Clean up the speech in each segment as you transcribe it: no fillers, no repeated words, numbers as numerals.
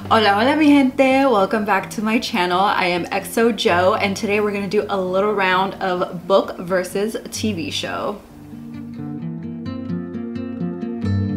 Hola mi gente, welcome back to my channel. I am XO Joe and today we're going to do a little round of book versus TV show.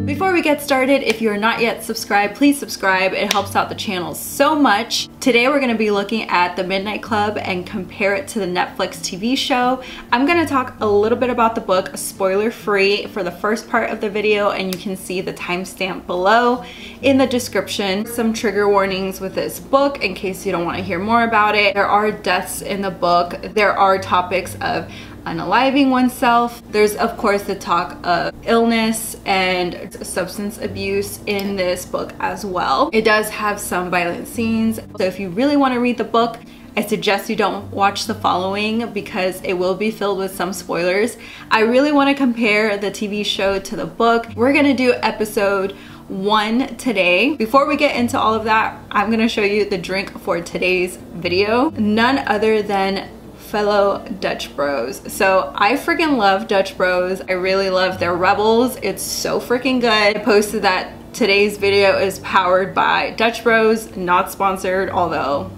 Before we get started, if you're not yet subscribed, please subscribe. It helps out the channel so much. Today we're going to be looking at The Midnight Club and compare it to the Netflix TV show. I'm going to talk a little bit about the book, spoiler free, for the first part of the video, and you can see the timestamp below in the description. Some trigger warnings with this book in case you don't want to hear more about it. There are deaths in the book. There are topics of unaliving oneself. There's of course the talk of illness and substance abuse in this book as well. It does have some violent scenes, so if you really want to read the book, I suggest you don't watch the following because it will be filled with some spoilers. I really want to compare the TV show to the book. We're gonna do episode 1 today. Before we get into all of that, I'm gonna show you the drink for today's video. None other than fellow Dutch Bros. So I freaking love Dutch Bros. I really love their Rebels. It's so freaking good. I posted that today's video is powered by Dutch Bros, not sponsored, although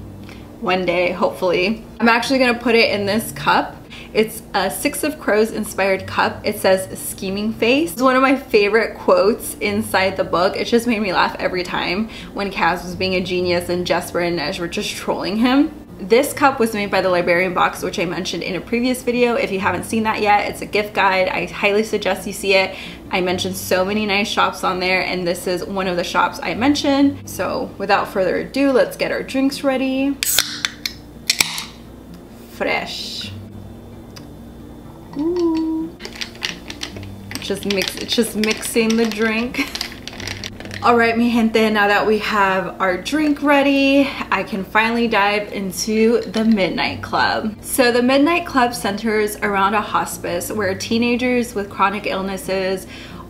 one day, hopefully. I'm actually gonna put it in this cup. It's a Six of Crows inspired cup. It says scheming face. It's one of my favorite quotes inside the book. It just made me laugh every time when Kaz was being a genius and Jesper and Nej were just trolling him. This cup was made by the Librarian Box, which I mentioned in a previous video. If you haven't seen that yet, it's a gift guide. I highly suggest you see it. I mentioned so many nice shops on there, and this is one of the shops I mentioned. So without further ado, let's get our drinks ready. Fresh. Ooh. It's just mixing the drink. Alright mi gente, now that we have our drink ready, I can finally dive into The Midnight Club. So The Midnight Club centers around a hospice where teenagers with chronic illnesses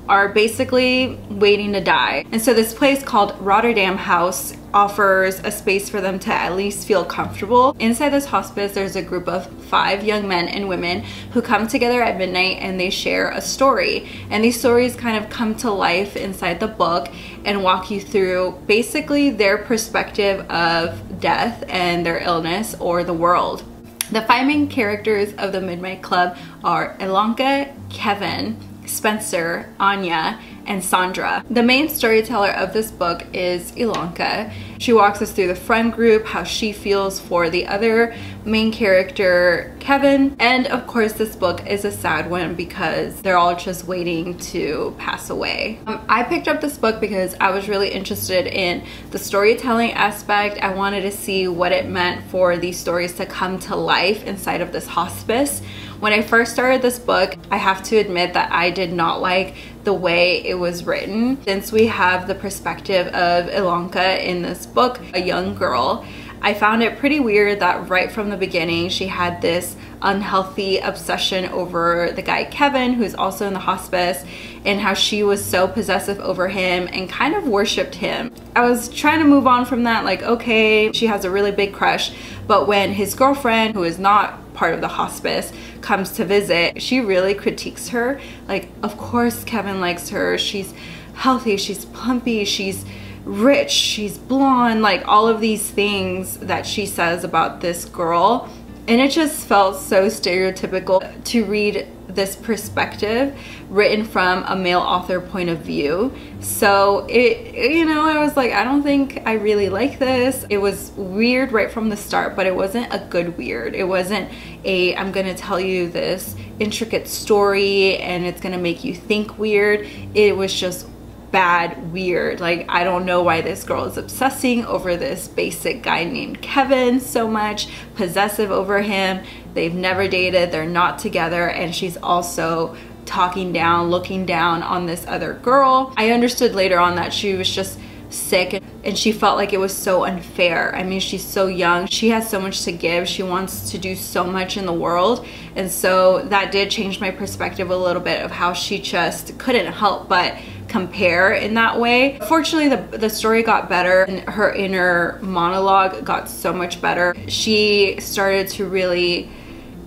are basically waiting to die. And so this place called Rotterdam House offers a space for them to at least feel comfortable. Inside this hospice, there's a group of 5 young men and women who come together at midnight and they share a story. And these stories kind of come to life inside the book and walk you through basically their perspective of death and their illness or the world. The 5 main characters of The Midnight Club are Ilonka, Kevin, Spencer, Anya, and Sandra. The main storyteller of this book is Ilonka. She walks us through the friend group, how she feels for the other main character, Kevin. And of course, this book is a sad one because they're all just waiting to pass away. I picked up this book because I was really interested in the storytelling aspect. I wanted to see what it meant for these stories to come to life inside of this hospice. When I first started this book, I have to admit that I did not like the way it was written. Since we have the perspective of Ilonka in this book, a young girl, I found it pretty weird that right from the beginning she had this unhealthy obsession over the guy Kevin, who's also in the hospice, and how she was so possessive over him and kind of worshipped him. I was trying to move on from that, like, okay, she has a really big crush, but when his girlfriend, who is not part of the hospice, comes to visit, she really critiques her. Like, of course Kevin likes her, she's healthy, she's plumpy, she's rich, she's blonde, like all of these things that she says about this girl. And it just felt so stereotypical to read this perspective written from a male author point of view. So you know, I was like, I don't think I really like this. It was weird right from the start, but it wasn't a good weird. It wasn't a, I'm gonna tell you this intricate story and it's gonna make you think weird. It was just bad weird. Like, I don't know why this girl is obsessing over this basic guy named Kevin so much, possessive over him. They've never dated, they're not together, and she's also talking down, looking down on this other girl. I understood later on that she was just sick and she felt like it was so unfair. I mean, she's so young, she has so much to give, she wants to do so much in the world, and so that did change my perspective a little bit of how she just couldn't help but compare in that way. Fortunately, the story got better and her inner monologue got so much better. She started to really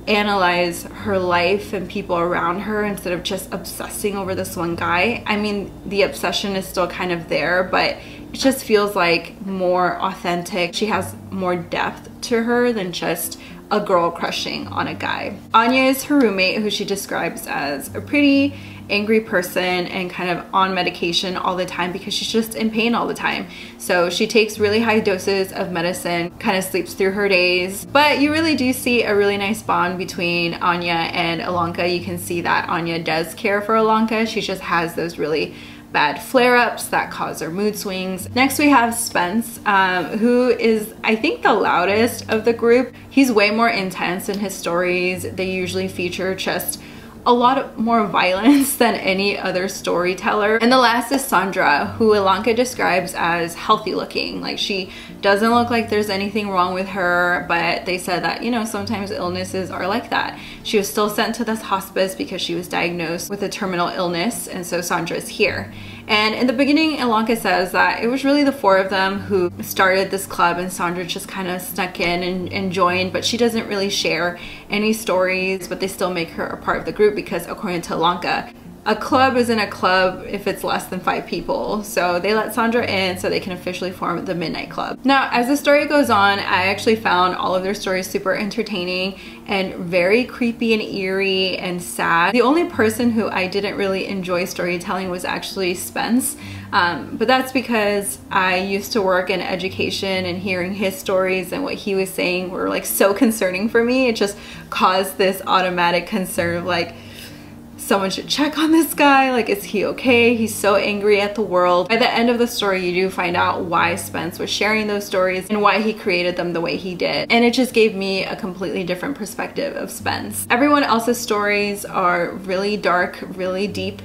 analyze her life and people around her instead of just obsessing over this one guy. I mean, the obsession is still kind of there, but it just feels like more authentic. She has more depth to her than just a girl crushing on a guy. Anya is her roommate, who she describes as a pretty angry person and kind of on medication all the time because she's just in pain all the time. So she takes really high doses of medicine, kind of sleeps through her days. But you really do see a really nice bond between Anya and Ilonka. You can see that Anya does care for Ilonka. She just has those really bad flare-ups that cause her mood swings. Next we have Spence, who is, I think, the loudest of the group. He's way more intense in his stories. They usually feature just a lot more violence than any other storyteller. And the last is Sandra, who Ilonka describes as healthy looking. Like, she doesn't look like there's anything wrong with her, but they said that, you know, sometimes illnesses are like that. She was still sent to this hospice because she was diagnosed with a terminal illness, and so Sandra's here. And in the beginning, Ilonka says that it was really the four of them who started this club, and Sandra just kind of snuck in and joined, but she doesn't really share any stories, but they still make her a part of the group because, according to Ilonka, a club isn't a club if it's less than 5 people. So they let Sandra in so they can officially form the Midnight Club. Now, as the story goes on, I actually found all of their stories super entertaining and very creepy and eerie and sad. The only person who I didn't really enjoy storytelling was actually Spence. But that's because I used to work in education, and hearing his stories and what he was saying were like so concerning for me. It just caused this automatic concern of like, someone should check on this guy. Like, is he okay? He's so angry at the world. By the end of the story, you do find out why Spence was sharing those stories and why he created them the way he did. And it just gave me a completely different perspective of Spence. Everyone else's stories are really dark, really deep.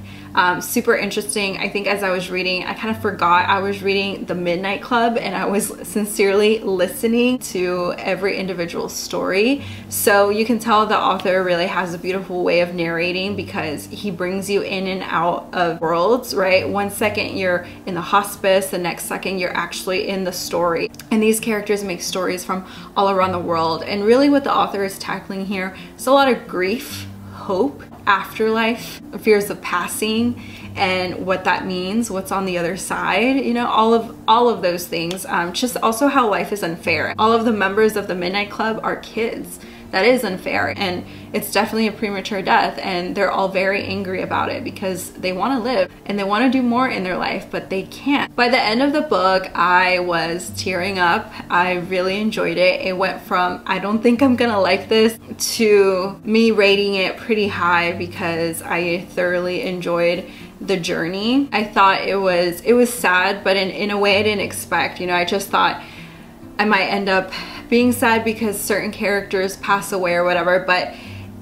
Super interesting. I think as I was reading, I kind of forgot I was reading the Midnight Club, and I was sincerely listening to every individual story. So you can tell the author really has a beautiful way of narrating because he brings you in and out of worlds, right? One second you're in the hospice, the next second you're actually in the story. And these characters make stories from all around the world. And really what the author is tackling here is a lot of grief, hope, afterlife, fears of passing, and what that means, what's on the other side, you know, all of those things. Just also how life is unfair. All of the members of the Midnight Club are kids. That is unfair, and it's definitely a premature death, and they're all very angry about it because they want to live and they want to do more in their life, but they can't. By the end of the book, I was tearing up. I really enjoyed it. It went from I don't think I'm gonna like this to me rating it pretty high because I thoroughly enjoyed the journey. I thought it was sad, but in a way I didn't expect. You know, I just thought I might end up being sad because certain characters pass away or whatever, but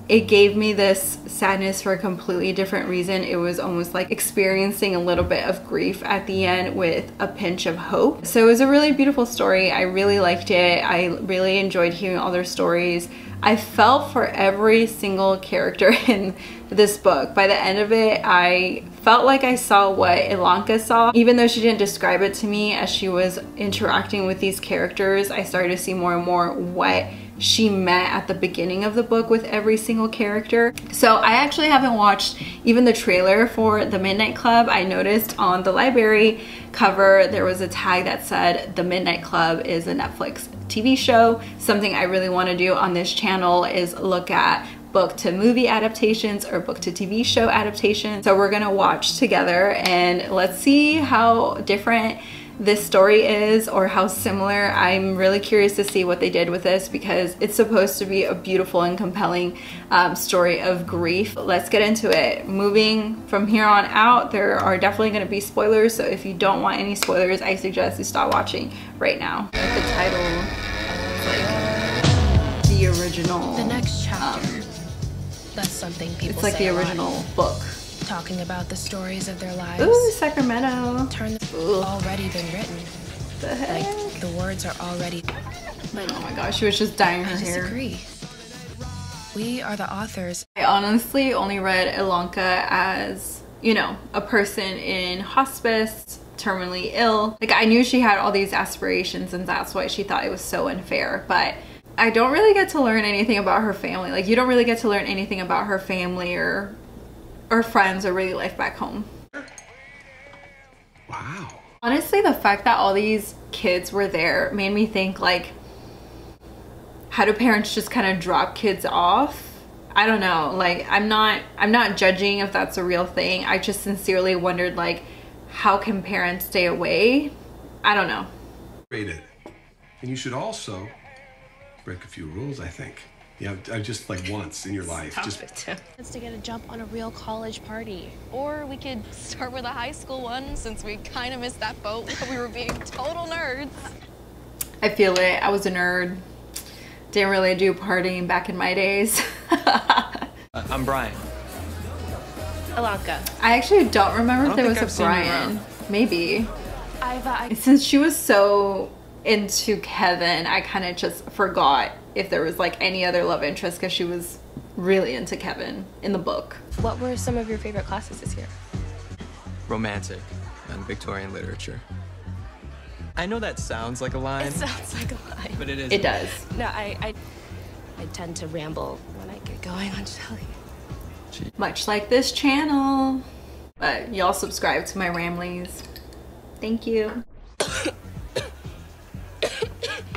it gave me this sadness for a completely different reason. It was almost like experiencing a little bit of grief at the end with a pinch of hope. So it was a really beautiful story. I really liked it. I really enjoyed hearing all their stories. I felt for every single character in this book. By the end of it, I felt like I saw what Ilonka saw. Even though she didn't describe it to me, as she was interacting with these characters, I started to see more and more what she meant at the beginning of the book with every single character. So I actually haven't watched even the trailer for the Midnight Club. I noticed on the library cover there was a tag that said the Midnight Club is a Netflix TV show. Something I really want to do on this channel is look at book to movie adaptations or book to TV show adaptations. So we're gonna watch together and let's see how different this story is or how similar. I'm really curious to see what they did with this because it's supposed to be a beautiful and compelling story of grief. Let's get into it. Moving from here on out, there are definitely going to be spoilers, so if you don't want any spoilers, I suggest you stop watching right now. Like the title is like the original. The next chapter. That's something people It's like say the original book. Talking about the stories of their lives. Ooh, Sacramento. Already been written. The heck? Like the words are already. But oh my gosh, she was just dyeing her I hair. disagree. We are the authors. I honestly only read Ilonka as, you know, a person in hospice, terminally ill. Like, I knew she had all these aspirations and that's why she thought it was so unfair, but I don't really get to learn anything about her family. Like, you don't really get to learn anything about her family or friends or really life back home. Wow. Honestly, the fact that all these kids were there made me think, like, how do parents just kind of drop kids off? I don't know. Like, I'm not judging if that's a real thing. I just sincerely wondered, like, how can parents stay away? I don't know. Rated. And you should also break a few rules, I think. Yeah, just like once in your life. It's to get a jump on a real college party. Or we could start with a high school one, since we kind of missed that boat when we were being total nerds. I feel it. I was a nerd. Didn't really do partying back in my days. I'm Brian. Alanka. I actually don't remember if there was a Brian. Maybe. I've Since she was so into Kevin, I kind of just forgot if there was like any other love interest because she was really into Kevin in the book. What were some of your favorite classes this year? Romantic and Victorian literature. I know that sounds like a line. It sounds like a lie. But it is. It does. No, I tend to ramble when I get going on telling. Much like this channel. But y'all subscribe to my ramblings. Thank you.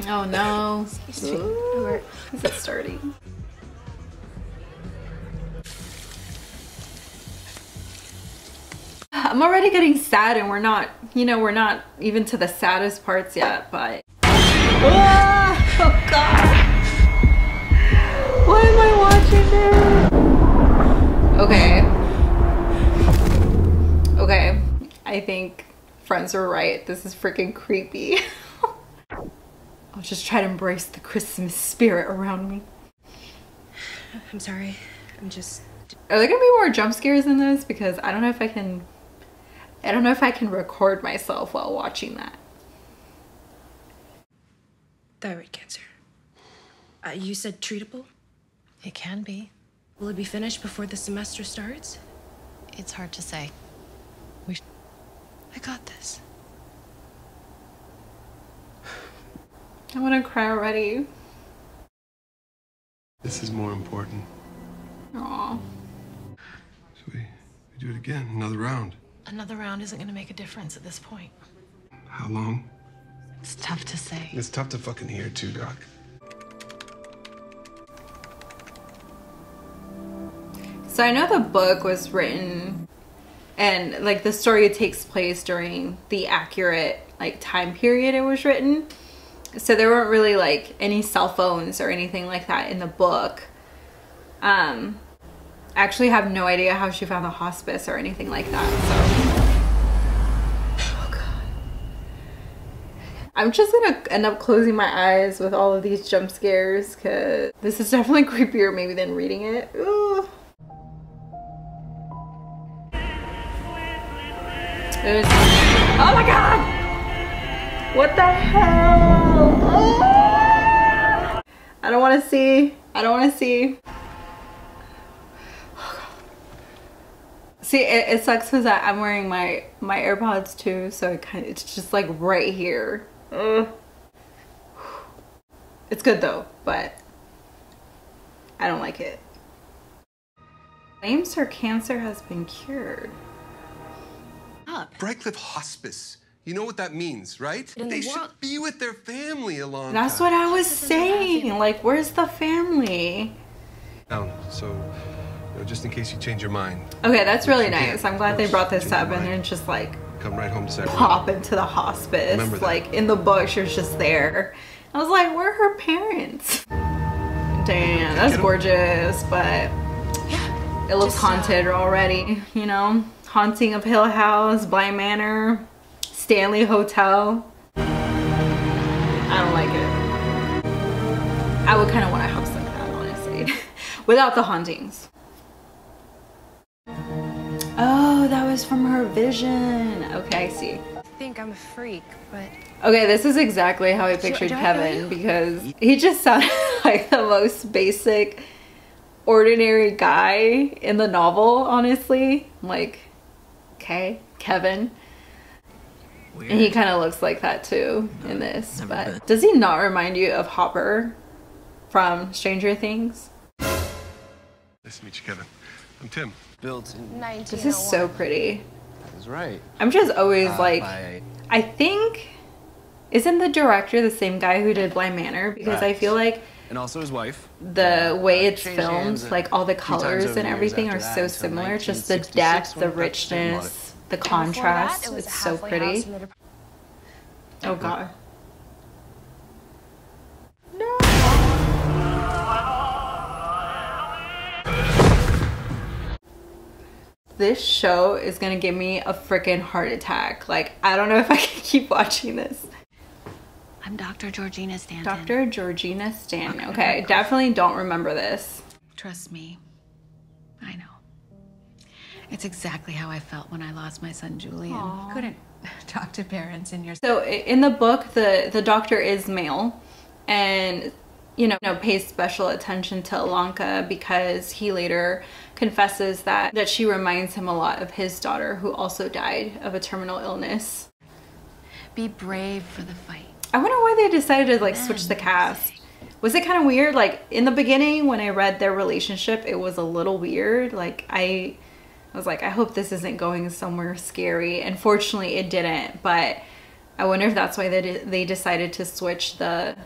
Oh no. Ooh, is it starting? I'm already getting sad and we're not, you know, we're not even to the saddest parts yet, but... Oh god! Why am I watching this? Okay. Okay. I think friends were right. This is freaking creepy. I'll just try to embrace the Christmas spirit around me. I'm sorry. I'm just... Are there gonna be more jump scares in this? Because I don't know if I can record myself while watching that. Thyroid cancer. You said treatable? It can be. Will it be finished before the semester starts? It's hard to say. I got this. I want to cry already. This is more important. Aww. So we do it again, another round. Another round isn't going to make a difference at this point. How long? It's tough to say. It's tough to fucking hear too, Doc. So I know the book was written and like the story takes place during the accurate like time period it was written. So there weren't really like any cell phones or anything like that in the book. I actually have no idea how she found the hospice or anything like that. So, oh god, I'm just gonna end up closing my eyes with all of these jump scares because this is definitely creepier maybe than reading it. Ooh. Oh my god! What the hell? Oh! I don't want to see. I don't want to see. See, it sucks because I'm wearing my AirPods too, so it's just like right here. Ugh. It's good though, but I don't like it. Claims her cancer has been cured. Brightcliff Hospice. You know what that means, right? In They the should world. be with their family a long That's time. what I was saying. Like, where's the family? Down, so, you know, just in case you change your mind. Okay, that's really You can't, nice. I'm of glad they course, brought this change up your and mind. then just like Come right home to Sacramento. pop into the hospice. Remember that. Like in the book, she was just there. I was like, where are her parents? Damn, that's gorgeous, but it looks just, haunted already, you know? Haunting of Hill House, Bly Manor, Stanley Hotel. I don't like it. I would kind of want a house like that, honestly. Without the hauntings. Oh, that was from her vision. Okay, I see. I think I'm a freak, but... Okay, this is exactly how I pictured do I know Kevin you? because he just sounded like the most basic, ordinary guy in the novel, honestly. Like, okay, Kevin. Weird. And he kind of looks like that too in this. Never But been. does he not remind you of Hopper from Stranger Things? Nice to meet you, Kevin. I'm Tim. Built in 1901. This is so pretty. That is right. I'm just always like, By... I think, isn't the director the same guy who did Blind Manor? Because I feel like And also his wife. the way it's changed filmed, hands like all the a few times colors over the and years everything after are that, so until similar. Just the 1966 depth, the when we got the same richness, the Before that, contrast. it was It's a so halfway pretty. house and Oh god. This show is gonna give me a freaking heart attack. Like, I don't know if I can keep watching this. I'm Dr. Georgina Stanton. Dr. Georgina Stanton. Okay, definitely don't remember this. Trust me. I know. It's exactly how I felt when I lost my son Julian. Aww. Couldn't talk to parents in your... So in the book, the doctor is male and, you know, pays special attention to Ilanka because he later confesses that she reminds him a lot of his daughter, who also died of a terminal illness. Be brave for the fight. I wonder why they decided to like switch the cast. Was it kind of weird? Like in the beginning when I read their relationship, it was a little weird. Like I was like, I hope this isn't going somewhere scary. And fortunately it didn't, but I wonder if that's why they decided to switch the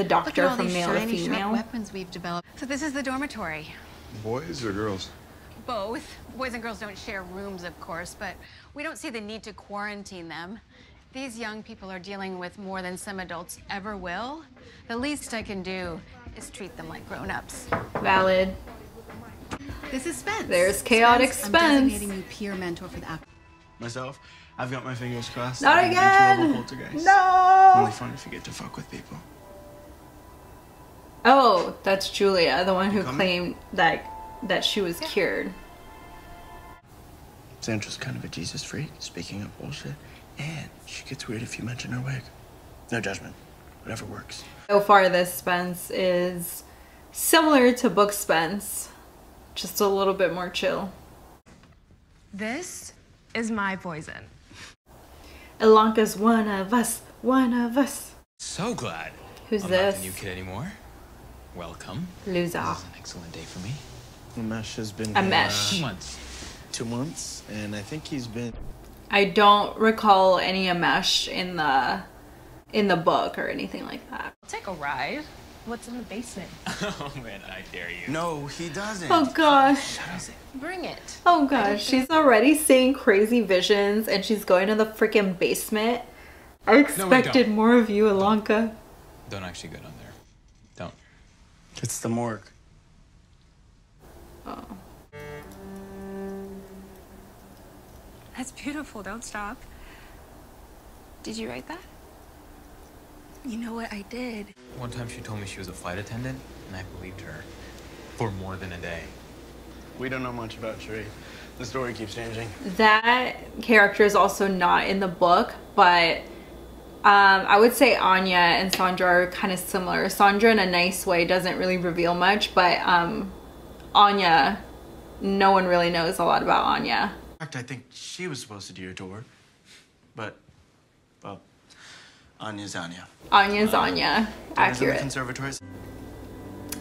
doctor from male to shiny, female. sharp weapons we've developed. So this is the dormitory. Boys or girls? Both. Boys and girls don't share rooms, of course, but we don't see the need to quarantine them. These young people are dealing with more than some adults ever will. The least I can do is treat them like grown-ups. Valid. This is Spence. There's chaotic I'm Spence. designating you peer mentor for the after. Myself, I've got my fingers crossed. Not I get into a again! poltergeist. No! Only fun if you get to fuck with people. Oh, that's Julia, the one who coming? claimed that she was cured. Sandra's kind of a Jesus freak, speaking of bullshit. And she gets weird if you mention her wig. No judgment. Whatever works. So far, this Spence is similar to book Spence, just a little bit more chill. This is my poison. Ilanka's one of us, one of us. So glad. Who's I'm this? not the new kid anymore. Welcome. Loser. This is an excellent day for me. Umesh has been A here, mesh. 2 months. 2 months, and I think he's been... I don't recall any Amesh in the book or anything like that. Take a ride. What's in the basement? Oh man, I dare you. No, he doesn't. Oh gosh. Bring it. Oh gosh, she's already seeing crazy visions and she's going to the freaking basement. I expected more of you, Ilanka. Don't actually go down there. Don't. It's the morgue. Oh. That's beautiful. Don't stop. Did you write that? You know what I did? One time she told me she was a flight attendant, and I believed her. For more than a day. We don't know much about Sheree. The story keeps changing. That character is also not in the book, but I would say Anya and Sandra are kind of similar. Sandra, in a nice way, doesn't really reveal much, but Anya, no one really knows a lot about Anya. In fact, I think she was supposed to do your tour. But, well, Anya's Anya. Anya's Anya. Accurate. Conservatories.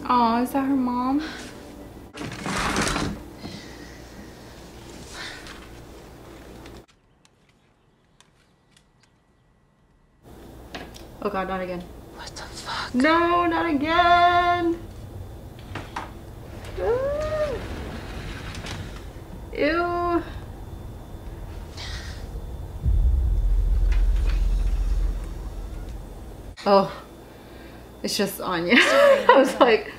Oh, is that her mom? Oh god, not again. What the fuck? No, not again! Ah. Ew. Oh, it's just Anya. I was like,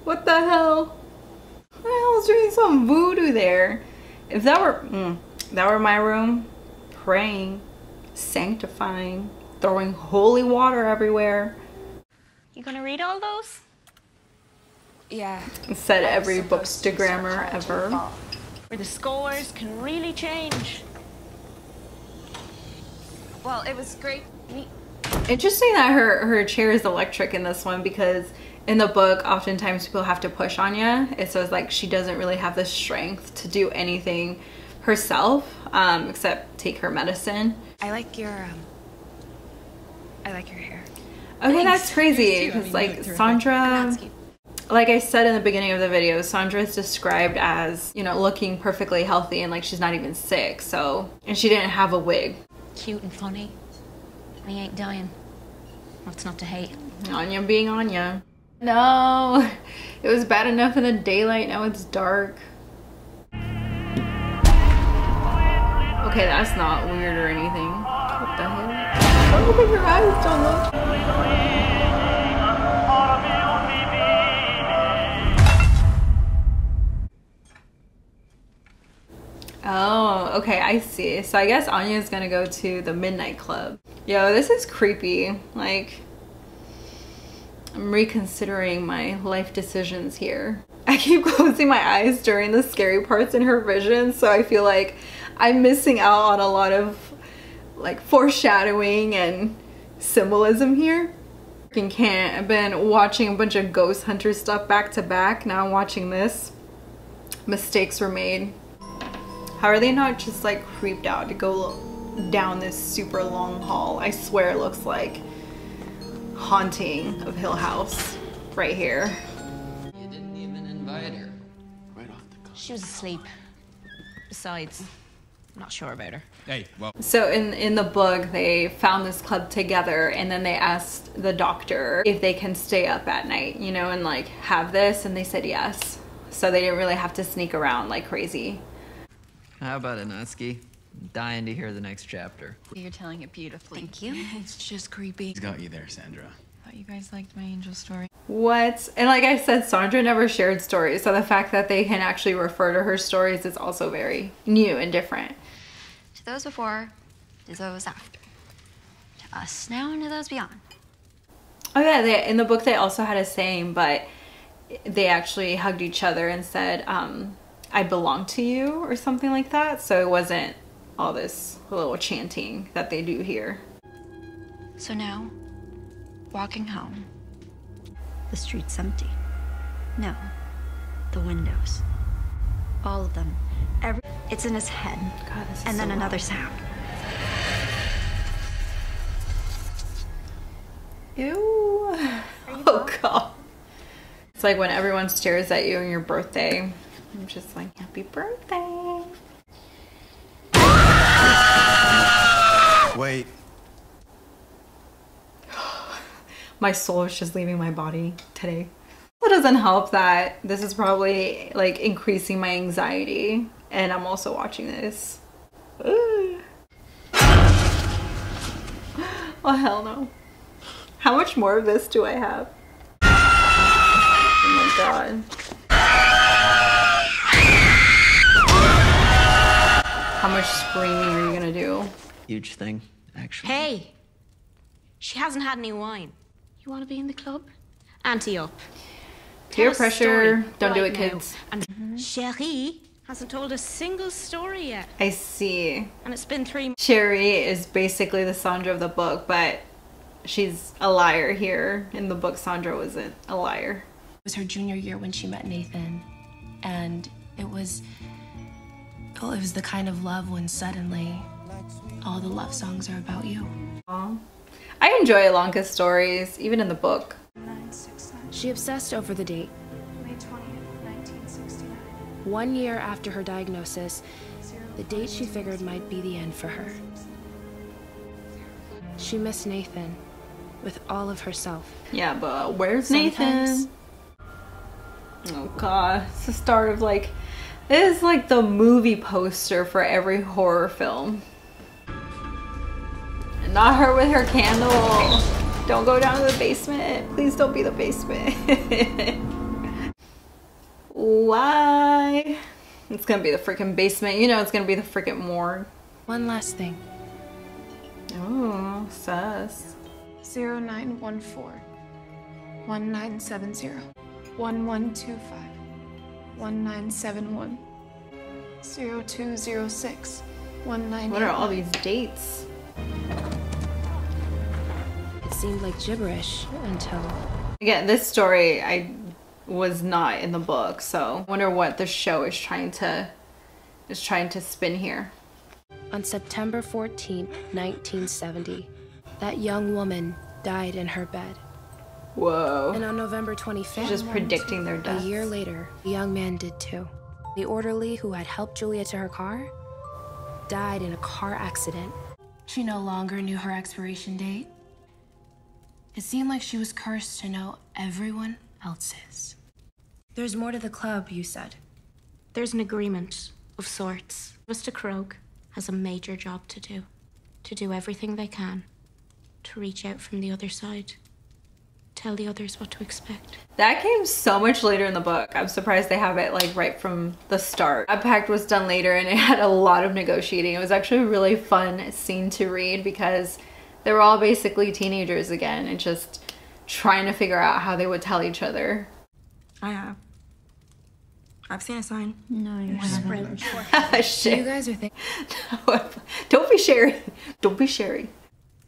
what the hell? What the hell is doing some voodoo there? If that were my room, praying, sanctifying, throwing holy water everywhere. You gonna read all those? Yeah. Said every bookstagrammer ever. Where the scores can really change. Well, it was great. Interesting that her chair is electric in this one, because in the book oftentimes people have to push Anya. It says like she doesn't really have the strength to do anything herself except take her medicine. I like your hair. Okay, Thanks. that's crazy Yours too. I because mean, like you look terrific. Sandra, That's cute. Like I said in the beginning of the video, Sandra is described as, you know, looking perfectly healthy and like she's not even sick, so, and she didn't have a wig. Cute and funny. We ain't dying. What's not to hate? Anya being Anya. No, it was bad enough in the daylight, now it's dark. Okay, that's not weird or anything. What the hell? Oh, but your eyes don't look. Oh, okay, I see. So I guess Anya's gonna go to the midnight club. Yo, this is creepy. Like, I'm reconsidering my life decisions here. I keep closing my eyes during the scary parts in her vision, so I feel like I'm missing out on a lot of like foreshadowing and symbolism here. I can't. I've been watching a bunch of ghost hunter stuff back to back. Now I'm watching this. Mistakes were made. How are they not just like creeped out to go down this super long hall? I swear it looks like Haunting of Hill House right here. You didn't even invite her. Right off the cuff. She was asleep. Besides, I'm not sure about her. Hey, well. So in the book, they found this club together and then they asked the doctor if they can stay up at night, you know, and like have this, and they said yes. So they didn't really have to sneak around like crazy. How about it, Natsuki? Dying to hear the next chapter. You're telling it beautifully. Thank you. It's just creepy. He's got you there, Sandra. Thought you guys liked my angel story. What? And like I said, Sandra never shared stories, so the fact that they can actually refer to her stories is also very new and different. To those before, to those after. To us now and to those beyond. Oh yeah, in the book they also had a saying, but they actually hugged each other and said, I belong to you, or something like that. So it wasn't all this little chanting that they do here. So now, walking home, the street's empty. No, the windows. All of them. It's in his head. God, this is and then so another loud. sound. Ew. Oh God. It's like when everyone stares at you on your birthday. I'm just like, happy birthday. Wait. My soul is just leaving my body today. It doesn't help that this is probably like increasing my anxiety, and I'm also watching this. Ugh. Oh hell no. How much more of this do I have? Oh my God. How much screaming are you gonna do? Huge thing, actually. Hey! She hasn't had any wine. You want to be in the club? Ante up. Peer Tell a pressure. story Don't do right it, now. kids. And Cherie hasn't told a single story yet. I see. And it's been 3 months. Sherry is basically the Sandra of the book, but she's a liar here. In the book, Sandra wasn't a liar. It was her junior year when she met Nathan, and it was the kind of love when suddenly all the love songs are about you. Aww. I enjoy Ilanka's stories, even in the book. She obsessed over the date. May 20th, 1969. 1 year after her diagnosis, the date she figured might be the end for her. She missed Nathan with all of herself. Yeah, but where's Sometimes- Nathan? Oh God, it's the start of like, it is like the movie poster for every horror film. And not her with her candle. Don't go down to the basement. Please don't be the basement. Why? It's gonna be the freaking basement. You know it's gonna be the freaking morgue. One last thing. Oh, sus. 0914 1970 1125 1971 0206 19. What are all these dates? It seemed like gibberish until... Again, this story I was not in the book, so I wonder what the show is trying to spin here. On September 14th, 1970, that young woman died in her bed. Whoa. And on November 25th, Just predicting their deaths. a year later, the young man did too. The orderly who had helped Julia to her car died in a car accident. She no longer knew her expiration date. It seemed like she was cursed to know everyone else's. There's more to the club, you said. There's an agreement of sorts. Mr. Krog has a major job to do everything they can to reach out from the other side. Tell the others what to expect. That came so much later in the book. I'm surprised they have it like right from the start. That pact was done later and it had a lot of negotiating. It was actually a really fun scene to read because they were all basically teenagers again and just trying to figure out how they would tell each other. I have. I've seen a sign. No, you haven't. Shit. You guys are thinking. Don't be Sherry. Don't be Sherry.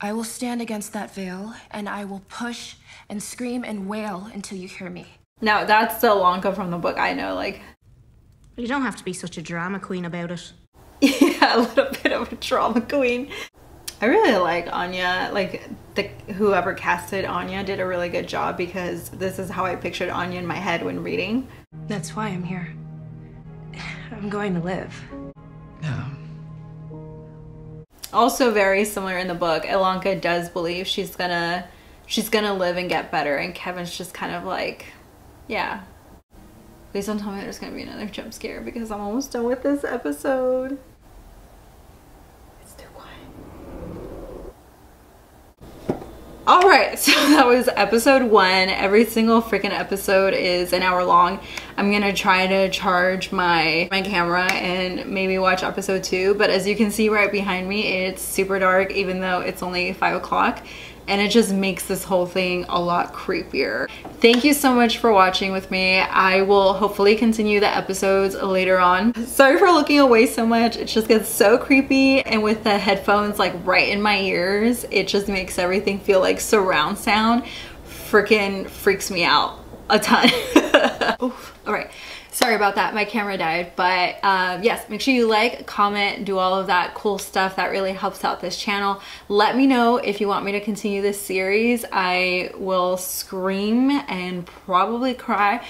I will stand against that veil and I will push and scream and wail until you hear me. Now that's the Ilonka from the book, I know, like. You don't have to be such a drama queen about it. Yeah, a little bit of a drama queen. I really like Anya. Like, whoever casted Anya did a really good job because this is how I pictured Anya in my head when reading. That's why I'm here. I'm going to live. No. Also very similar in the book, Ilonka does believe she's gonna live and get better, and Kevin's just kind of like, yeah. Please don't tell me there's gonna be another jump scare because I'm almost done with this episode. It's too quiet. Alright, so that was episode 1. Every single freaking episode is an hour long. I'm gonna try to charge my camera and maybe watch episode 2, but as you can see right behind me, it's super dark even though it's only 5 o'clock. And it just makes this whole thing a lot creepier. Thank you so much for watching with me. I will hopefully continue the episodes later on. Sorry for looking away so much. It just gets so creepy, and with the headphones like right in my ears, it just makes everything feel like surround sound. Freaking freaks me out a ton. Oof. All right. Sorry about that, my camera died, but yes, make sure you like, comment, do all of that cool stuff. That really helps out this channel. Let me know if you want me to continue this series. I will scream and probably cry,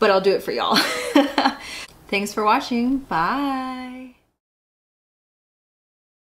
but I'll do it for y'all. Thanks for watching. Bye.